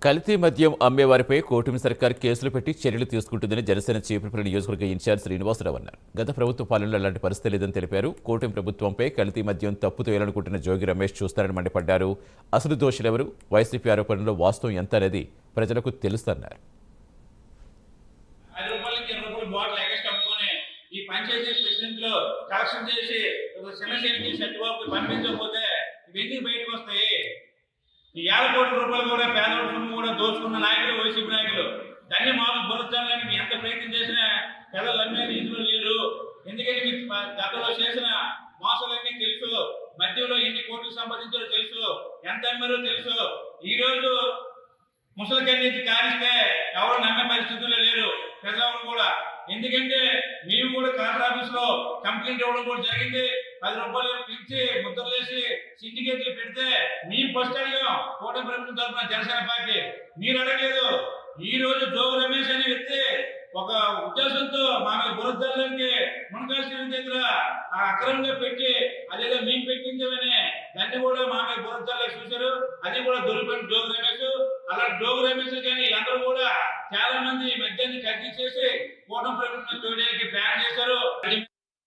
కల్తీ మద్యం అమ్మేవారిపై కూటమి సర్కార్ కేసులు పెట్టి చర్యలు తీసుకుంటుందని జనసేన చీపురుపల్లి నియోజకవర్గ ఇన్ఛార్జ్ శ్రీనివాసరావు అన్నారు. గత ప్రభుత్వ పాలనలో అలాంటి పరిస్థితి లేదని తెలిపారు. కూటమి ప్రభుత్వంపై కల్తీ మద్యం తప్పు తోయాలనుకుంటున్న జోగి రమేష్ చూస్తారని మండిపడ్డారు. అసలు దోషులెవరు, వైసీపీ ఆరోపణలో వాస్తవం ఎంత అనేది ప్రజలకు తెలుస్తన్నారు. ఈ పంచాయతీ ప్రెసిడెంట్ లో కలెక్షన్ చేసి చిన్నసేనికి సత్యబాబు పంపించకపోతే ఇవన్నీ బయటకు వస్తాయి. ఈ 50 కోట్ల రూపాయలు కూడా పేదవాళ్ళ సొమ్ము కూడా దోచుకున్న నాయకులు వైసీపీ నాయకులు దాన్ని మాకు బురచాలని ఎంత ప్రయత్నం చేసినా పేదలు అమ్మే రీతిలో లేరు. ఎందుకంటే మీకు గతంలో చేసిన మోసాలన్నీ తెలుసు, మధ్యలో ఎన్ని కోట్లు సంపాదించారో తెలుసు, ఎంత అమ్మారో తెలుసు. ఈ రోజు ముసలి కన్నీటి కారిస్తే ఎవరు నమ్మే పరిస్థితుల్లో లేరు ప్రజలు కూడా. ఎందుకంటే మేము కూడా కలెక్టర్ ఆఫీస్ లో కంప్లైంట్ ఇవ్వడం కూడా జరిగింది. 10 రూపాయలు పిలిచి ముద్రలేసి సిండికేట్లు పెడితే మేము ఫస్ట్ అడిగాం. కూటమి ప్రభుత్వం తరఫున జనసేన పార్టీ మీరు అడగలేదు. ఈ రోజు జోగి రమేష్ అనే వ్యక్తి ఒక ఉద్దేశంతో మా బురదల్లానికి మునకాల్సిన దగ్గర అక్రమంగా పెట్టి అదేదో మేము పెట్టించామని దాన్ని కూడా మా బురదల్లా చూశారు. అది కూడా దొరికిపోయిన జోగి రమేష్. అలా జోగి రమేష్ కానీ అందరూ కూడా చాలా మంది మద్యాన్ని కల్తీ చేసి కూటమి ప్రభుత్వం చూడడానికి ప్లాన్